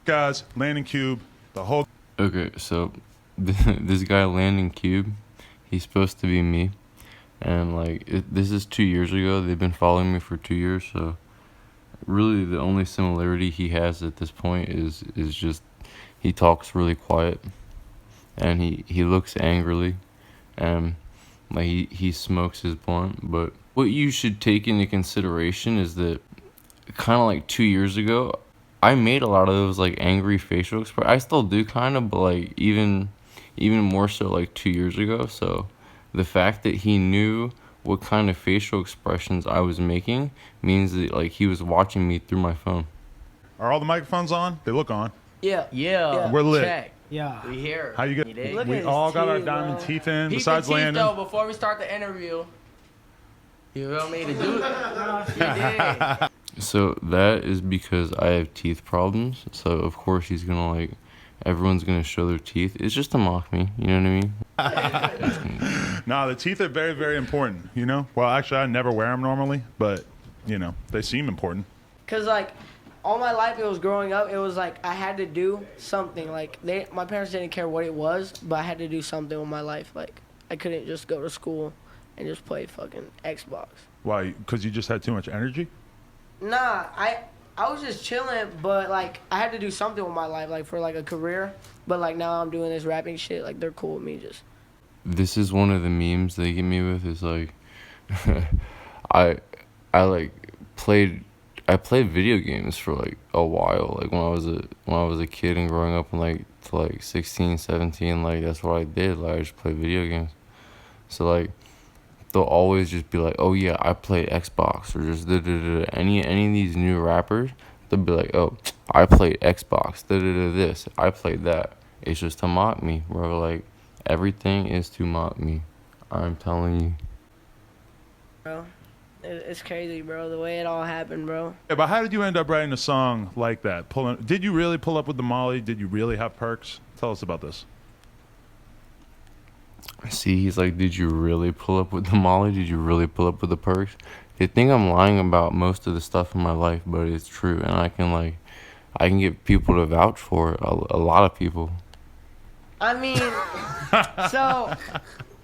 Guys, landing cube, the whole. Okay, so this guy landing cube, he's supposed to be me, and like this is 2 years ago. They've been following me for 2 years, so really the only similarity he has at this point is just he talks really quiet, and he looks angrily, and like he smokes his blunt. But what you should take into consideration is that kind of like 2 years ago, I made a lot of those like angry facial expressions. I still do kind of, but like even more so like 2 years ago. So the fact that he knew what kind of facial expressions I was making means that like he was watching me through my phone. Are all the microphones on? They look on. Yeah. We're lit. Check. Yeah. We here. How you You get? dig? Look We at all his got our teeth, diamond bro. teeth in. Peep Besides the teeth, landing. though, before we start the interview. You feel me? To do it. You dig? So that is because I have teeth problems. So of course he's gonna like everyone's gonna show their teeth. It's just to mock me. You know what I mean? Nah, the teeth are very, very important. You know. Well, actually, I never wear them normally, but you know, they seem important. Cause like all my life it was growing up, it was like I had to do something. Like my parents didn't care what it was, but I had to do something with my life. Like I couldn't just go to school and just play fucking Xbox. Why? Because you just had too much energy. Nah, I was just chilling, but like I had to do something with my life, like for like a career. But like now I'm doing this rapping shit. Like they're cool with me. Just This is one of the memes they get me with is like I I like played video games for like a while, like when I was a kid and growing up and like to like 16, 17, like that's what I did. Like I just played video games. So like they'll always just be like, "Oh yeah, I play Xbox," or just da da da. Any of these new rappers, they'll be like, "Oh, I played Xbox, da da da this, I played that." It's just to mock me, bro. Like everything is to mock me. I'm telling you. bro, it's crazy, bro. The way it all happened, bro. Yeah, but how did you end up writing a song like that? Did you really pull up with the Molly? Did you really have perks? Tell us about this. See, he's like, "Did you really pull up with the Molly? Did you really pull up with the perks?" They think I'm lying about most of the stuff in my life, but it's true, and I can get people to vouch for it. A lot of people. I mean, so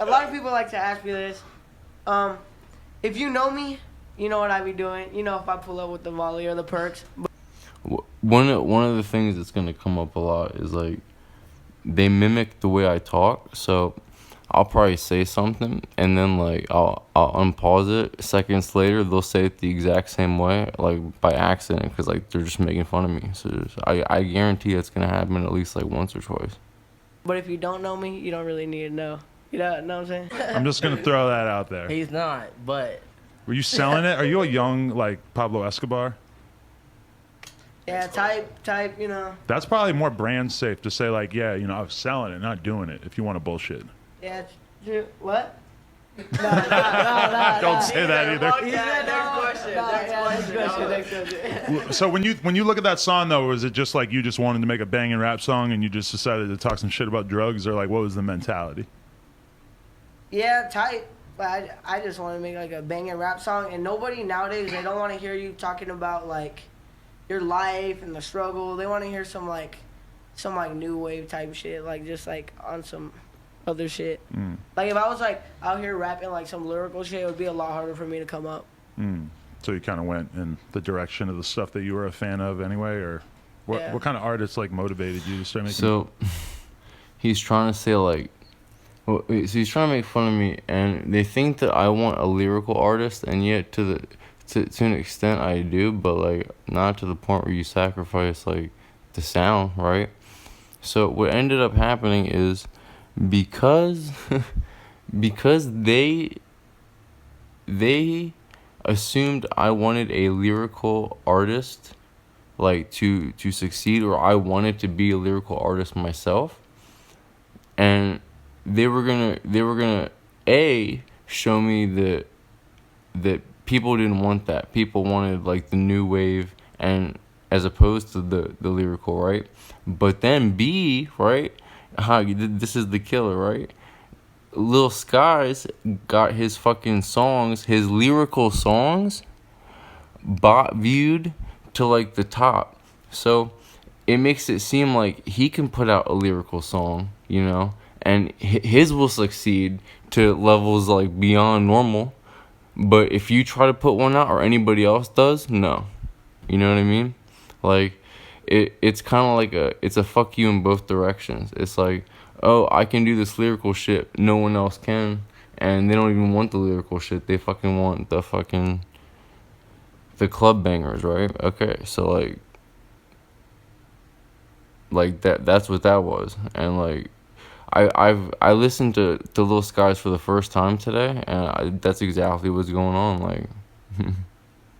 a lot of people like to ask me this. If you know me, you know what I be doing. You know if I pull up with the volley or the perks. But One of the things that's gonna come up a lot is like they mimic the way I talk. So I'll probably say something and then like I'll unpause it. Seconds later, they'll say it the exact same way, like by accident, because like they're just making fun of me. So I guarantee it's gonna happen at least like once or twice. if you don't know me, you don't really need to know. You know what I'm saying? I'm just gonna throw that out there. He's not, but Were you selling it? Are you a young like Pablo Escobar? Yeah, type. You know. That's probably more brand safe to say like, yeah, you know, I was selling it, not doing it. If you want to bullshit. Yeah. What? No. Don't say that either. Next question. So when you look at that song though, was it just like you just wanted to make a banging rap song and you just decided to talk some shit about drugs, or like what was the mentality? Yeah, type. But I just want to make like a banging rap song, and nobody nowadays they don't want to hear you talking about like your life and the struggle. They want to hear some new wave type shit, like just like on some other shit. Like if I was like out here rapping like some lyrical shit, it would be a lot harder for me to come up. So you kind of went in the direction of the stuff that you were a fan of anyway, or what? Yeah. What kind of artists like motivated you to start making? So he's trying to say like, so he's trying to make fun of me, and they think that I want a lyrical artist, and yet to an extent I do, but like not to the point where you sacrifice like the sound, right? So what ended up happening is because they assumed I wanted a lyrical artist like to succeed, or I wanted to be a lyrical artist myself, and they were gonna show me that people didn't want that. People wanted like the new wave, and as opposed to the lyrical, right? But then B, right? This is the killer, right? Lil Skies got his fucking songs, his lyrical songs, viewed to like the top. So it makes it seem like he can put out a lyrical song, you know, and his will succeed to levels like beyond normal. But if you try to put one out or anybody else does, no. You know what I mean? Like, it's kind of like it's a fuck you in both directions. It's like, oh, I can do this lyrical shit, no one else can. And they don't even want the lyrical shit. They fucking want the club bangers, right? Okay, so like that's what that was. And like I listened to Lil Skies for the first time today, and that's exactly what's going on. Like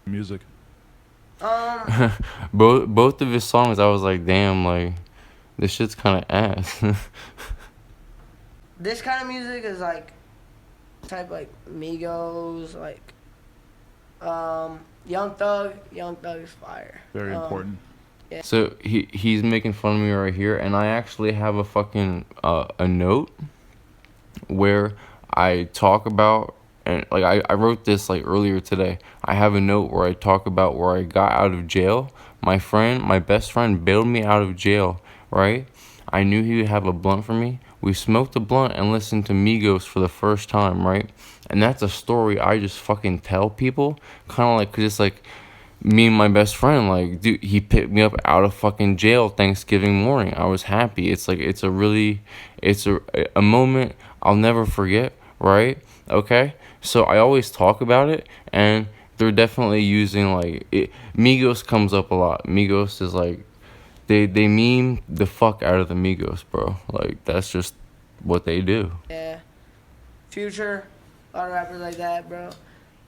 Music. both of his songs, I was like, damn, like this shit's kind of ass. This kind of music is like type like Migos, like Young Thug. Young Thug is fire. Very important. Yeah. So he's making fun of me right here, and I actually have a fucking a note where I talk about, and like I wrote this like earlier today. I have a note where I talk about where I got out of jail. My best friend bailed me out of jail, right? I knew he would have a blunt for me. We smoked a blunt and listened to Migos for the first time, right? And that's a story I just fucking tell people, kind of like, cause it's like me and my best friend, like, dude, he picked me up out of fucking jail Thanksgiving morning. I was happy. It's like, it's a moment I'll never forget, right? Okay? So I always talk about it, and they're definitely using, like, Migos comes up a lot. Migos is like, they meme the fuck out of the Migos, bro. Like, that's just what they do. Yeah. Future, a lot of rappers like that, bro.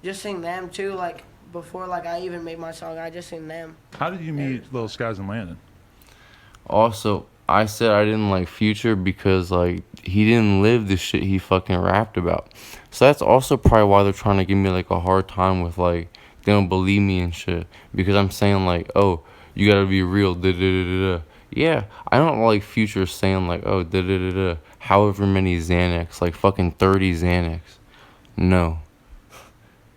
Just sing them too, like before like I even made my song, I just sing them. How did you meet Lil Skies and Landon? Also, I said I didn't like Future because, like, he didn't live the shit he fucking rapped about. So that's also probably why they're trying to give me, like, a hard time with, like, they don't believe me and shit. Because I'm saying, like, oh, you gotta be real, da-da-da-da-da. Yeah, I don't like Future saying, like, oh, da-da-da-da, however many Xanax, like fucking 30 Xanax. No.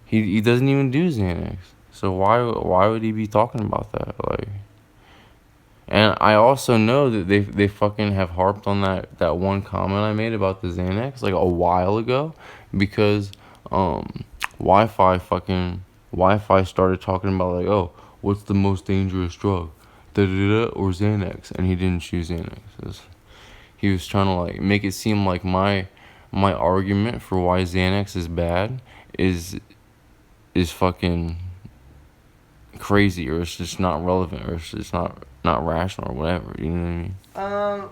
He doesn't even do Xanax. So why would he be talking about that? Like, and I also know that they fucking have harped on that one comment I made about the Xanax like a while ago, because Wi-Fi started talking about, like, oh, what's the most dangerous drug, da-da-da or Xanax, and he didn't choose Xanax. He was trying to, like, make it seem like my argument for why Xanax is bad is fucking crazy, or it's just not relevant, or it's just not rational, or whatever. You know what I mean?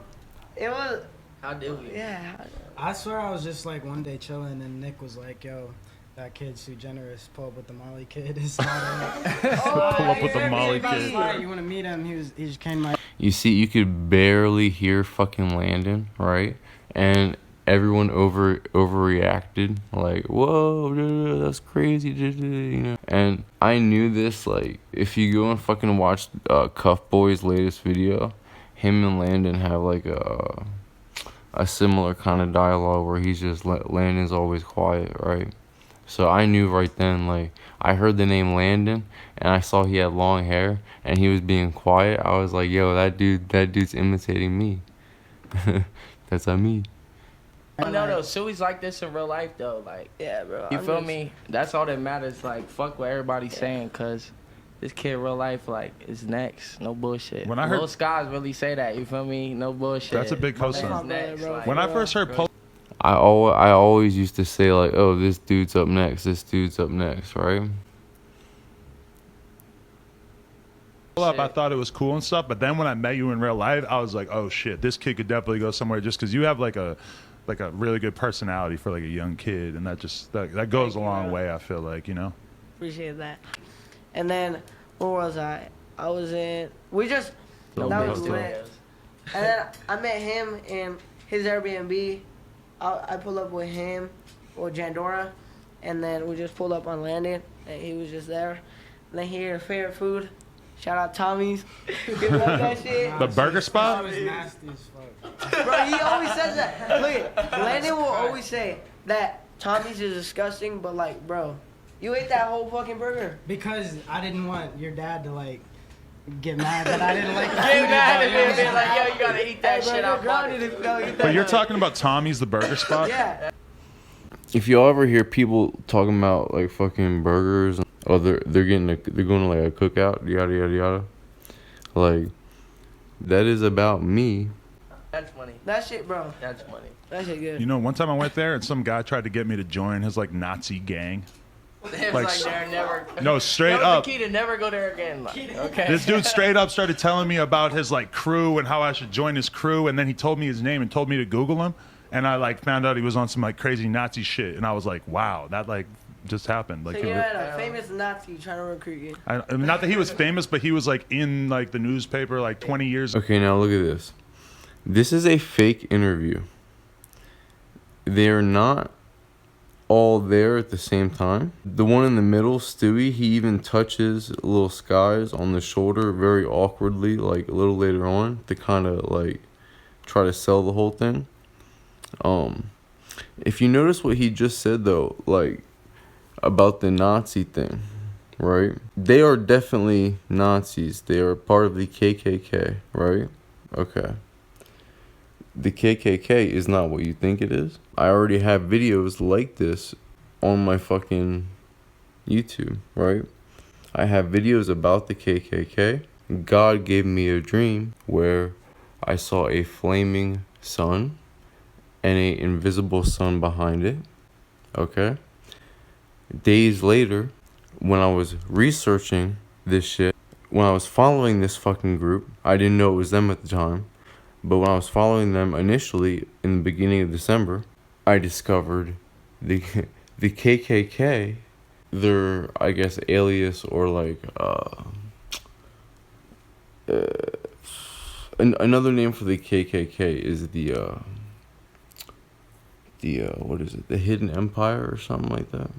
It was. How did we? Yeah. I swear I was just like one day chilling, and Nick was like, yo, that kid's too generous. Pull up with the Molly kid. It's not Pull up with the Molly kid. You want to meet him? He just came to my. You see, you could barely hear fucking Landon, right? And everyone overreacted, like, whoa, that's crazy, you know. And I knew this, like, if you go and fucking watch Cuff Boy's latest video, him and Landon have like a similar kind of dialogue where he's just Landon's always quiet, right? So I knew right then, like, I heard the name Landon and I saw he had long hair and he was being quiet. I was like, yo, that dude's imitating me. That's on me. No, Suey's like this in real life though. Like, Yeah, bro. you feel me? That's all that matters. Like, fuck what everybody's saying, cause this kid real life like is next. No bullshit. When I heard- Lil Skies really say that. You feel me? No bullshit. That's a big My co-sign. man's next, like, When I first heard Pull I always used to say, like, oh, this dude's up next, right? Up, I thought it was cool and stuff, but then when I met you in real life, I was like, oh shit, this kid could definitely go somewhere, just because you have like a really good personality for like a young kid, and that goes a long way, I feel like, you know. Appreciate that. And then where was I? I was in. We just. No that big was deal. lit. And then I met him in his Airbnb. I pulled up with him or Jandora, and then we just pulled up on Landon, and he was just there. And then he ate our favorite food. Shout out Tommy's. You love that shit? The burger spot? That was nasty as fuck. Bro, he always says that. Look, Landon will always say that Tommy's is disgusting, but like, bro, you ate that whole fucking burger. Because I didn't want your dad to like get mad that I didn't like the Get food. mad he at me and brought. be like, yo, you gotta eat that shit out. But you're talking about Tommy's, the burger spot? Yeah. If y'all ever hear people talking about like fucking burgers, oh they're going to like a cookout, yada yada yada, like that is about me. That's funny. That shit, bro. That's funny. That shit good. You know, one time I went there and some guy tried to get me to join his like Nazi gang. It's Like, like they're never. No, straight That was up. the key to never go there again. Like, okay. This dude straight up started telling me about his like crew and how I should join his crew, and then he told me his name and told me to Google him, and I like found out he was on some like crazy Nazi shit, and I was like, wow, that like just happened. Like, So he you re- had a famous Nazi trying to recruit you. I mean, not that he was famous, but he was like in like the newspaper like 20 years. Okay, now look at this. This is a fake interview. They're not all there at the same time. The one in the middle, Stewie, he even touches little Skies on the shoulder very awkwardly, like a little later on, to kind of like try to sell the whole thing. If you notice what he just said though, like about the Nazi thing, right? They are definitely Nazis. They are part of the KKK, right? Okay. The KKK is not what you think it is. I already have videos like this on my fucking YouTube, right? I have videos about the KKK. God gave me a dream where I saw a flaming sun and an invisible sun behind it, okay? Days later, when I was researching this shit, when I was following this fucking group, I didn't know it was them at the time, but when I was following them initially in the beginning of December, I discovered the KKK, their, I guess, alias or like, another name for the KKK is the what is it? The Hidden Empire or something like that.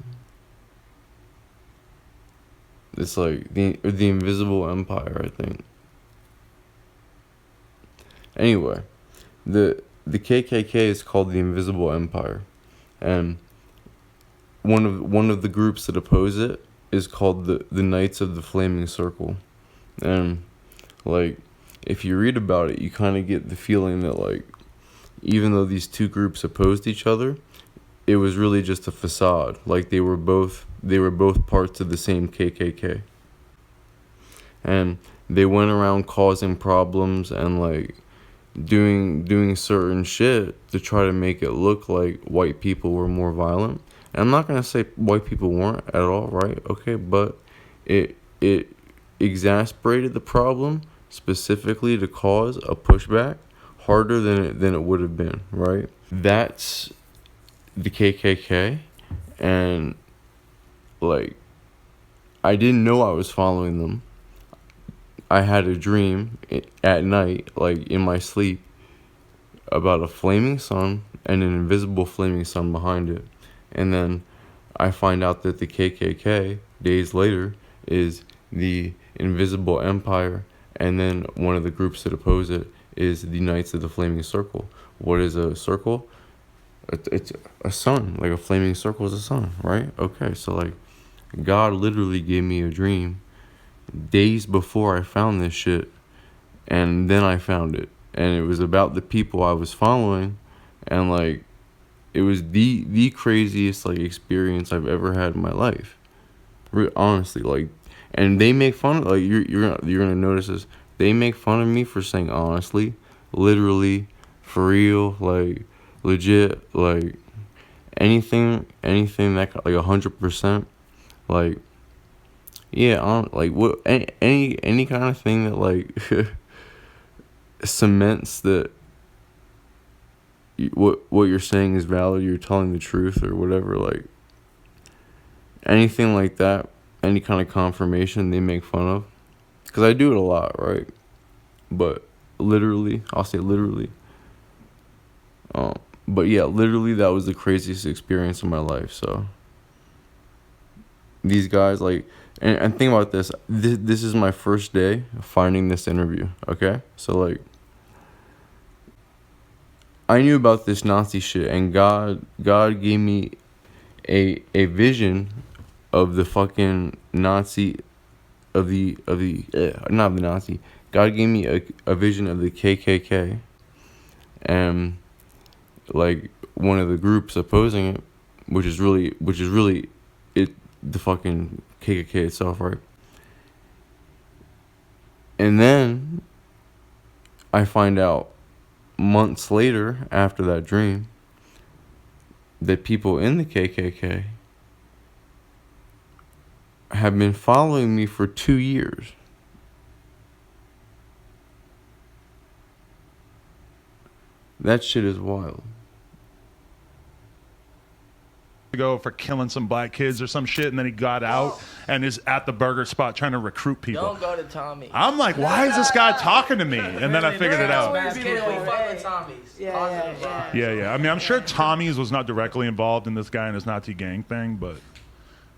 It's like the Invisible Empire, I think. Anyway, the KKK is called the Invisible Empire, and one of the groups that oppose it is called the Knights of the Flaming Circle, and like if you read about it, you kind of get the feeling that like even though these two groups opposed each other, it was really just a facade. Like they were both parts of the same KKK, and they went around causing problems and like doing certain shit to try to make it look like white people were more violent. And I'm not gonna say white people weren't at all, right? Okay, but it exasperated the problem specifically to cause a pushback harder than it would have been, right? That's the KKK, and like I didn't know I was following them. I had a dream at night, like in my sleep, about a flaming sun and an invisible flaming sun behind it. And then I find out that the KKK, days later, is the Invisible Empire. And then one of the groups that oppose it is the Knights of the Flaming Circle. What is a circle? It's a sun. Like a flaming circle is a sun, right? Okay, so like God literally gave me a dream days before I found this shit, and then I found it, and it was about the people I was following, and like it was the craziest like experience I've ever had in my life, honestly. Like, and they make fun of, like you're gonna notice this, they make fun of me for saying honestly, literally, for real, like legit, like anything that like 100%, like yeah, like what any kind of thing that like cements that what you're saying is valid, you're telling the truth or whatever, like anything like that, any kind of confirmation they make fun of, because I do it a lot, right? But literally, I'll say literally, but yeah, literally that was the craziest experience of my life. So these guys, like, and think about this. This is my first day finding this interview, okay? So, like, I knew about this Nazi shit, and God gave me a vision of the fucking Nazi not of the Nazi. God gave me a vision of the KKK, and like one of the groups opposing it, which is really the fucking KKK itself, right? And then I find out months later after that dream that people in the KKK have been following me for 2 years. That shit is wild. Go for killing some black kids or some shit, and then he got out and is at the burger spot trying to recruit people. Don't go to Tommy. I'm like, why is this guy talking to me? And then I figured it out. Bad people. Fuck with Tommy's. Positive vibes. Yeah. I mean, I'm sure Tommy's was not directly involved in this guy and his Nazi gang thing, but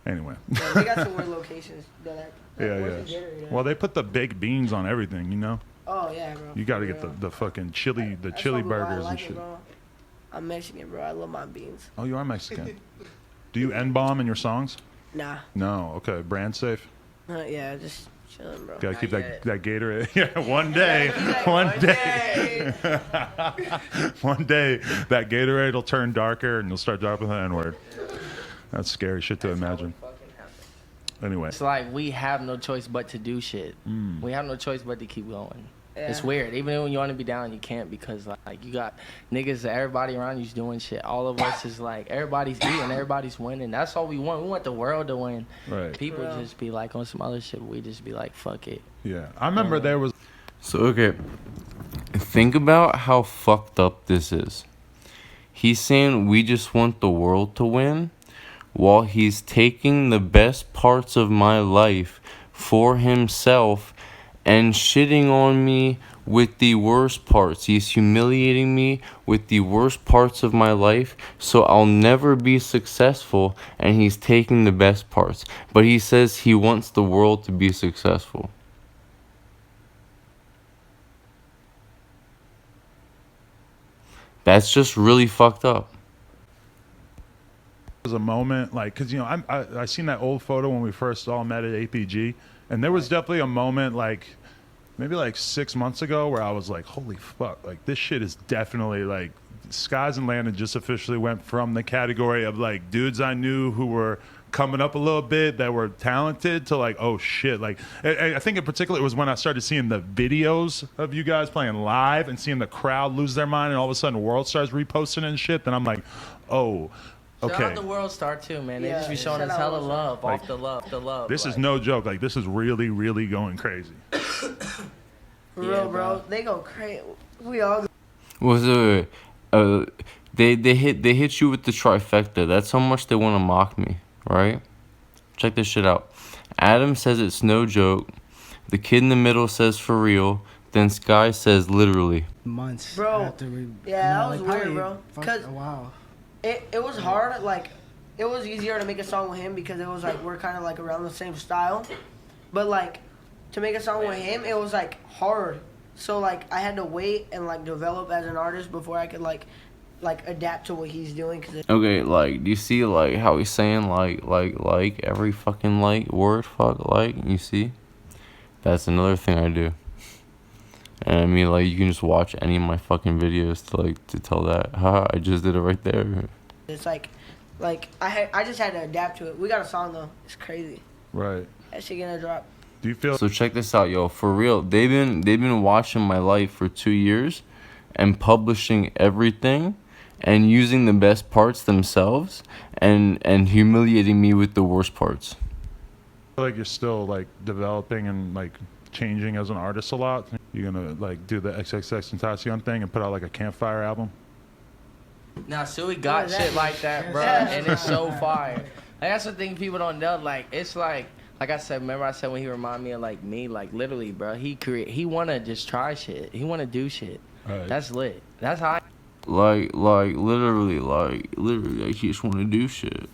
anyway. Yeah, they got some weird locations down there. Yeah. Well, they put the baked beans on everything, you know? Oh, yeah, bro. You got to get the fucking chili, the chili probably why I burgers like and it, shit. bro. I'm Mexican, bro. I love my beans. Oh, you are Mexican. Do you N-bomb in your songs? Nah. No. Okay. Brand safe. Yeah, just chilling, bro. Gotta keep Not that Gatorade. Yeah, one day. One day. One day, that Gatorade will turn darker and you'll start dropping the N-word. That's scary shit to imagine. Anyway. It's like we have no choice but to do shit. We have no choice but to keep going. Yeah. It's weird. Even when you want to be down, you can't because like you got niggas, everybody around you's doing shit. All of us is like everybody's eating, everybody's winning. That's all we want. We want the world to win. Right. People just be like on some other shit. But we just be like, fuck it. Yeah. I remember there was. So, okay, think about how fucked up this is. He's saying we just want the world to win, while he's taking the best parts of my life for himself and shitting on me with the worst parts. He's humiliating me with the worst parts of my life, so I'll never be successful, and he's taking the best parts. But he says he wants the world to be successful. That's just really fucked up. Was a moment like, because you know I seen that old photo when we first all met at APG, and there was definitely a moment like maybe like 6 months ago where I was like, holy fuck, like this shit is definitely like Skies and Landon just officially went from the category of like dudes I knew who were coming up a little bit that were talented to like, oh shit, like I think in particular it was when I started seeing the videos of you guys playing live and seeing the crowd lose their mind, and all of a sudden World starts reposting it and shit. Then I'm like, oh. Shout Okay. out the World Star too, man. They Yeah, just be showing us shout out hella World love Like, off the love. This is like, no joke. Like this is really, really going crazy. For Yeah, real, bro. bro. They go crazy. We all go. Was it? They hit you with the trifecta. That's how much they want to mock me, right? Check this shit out. Adam says it's no joke. The kid in the middle says for real. Then Sky says literally. Months Bro, after we. yeah, that was probably weird, bro. fuck- 'Cause- wow. It was hard, like, it was easier to make a song with him because it was like we're kind of like around the same style. But like, to make a song with him, it was like hard. So like, I had to wait and like develop as an artist before I could like adapt to what he's doing. Okay, like, do you see, like, how he's saying, like, every fucking, like, word, fuck, like, you see? That's another thing I do. And I mean, like, you can just watch any of my fucking videos to, like, to tell that. Haha, I just did it right there. It's like I just had to adapt to it. We got a song though. It's crazy. Right. That shit gonna drop. Do you feel? So check this out, yo. For real, they've been watching my life for 2 years and publishing everything and using the best parts themselves and humiliating me with the worst parts. I feel like you're still like developing and like changing as an artist a lot. You're gonna like do the XXXTentacion thing and put out like a campfire album. Now, Suey got What is shit that? like that, bro, and it's so fire. Like, that's the thing people don't know. Like, it's like I said, remember I said when he remind me of like me, like literally, bro. He wanna just try shit. He wanna do shit. Right. That's lit. That's how. Like literally, I just want to do shit.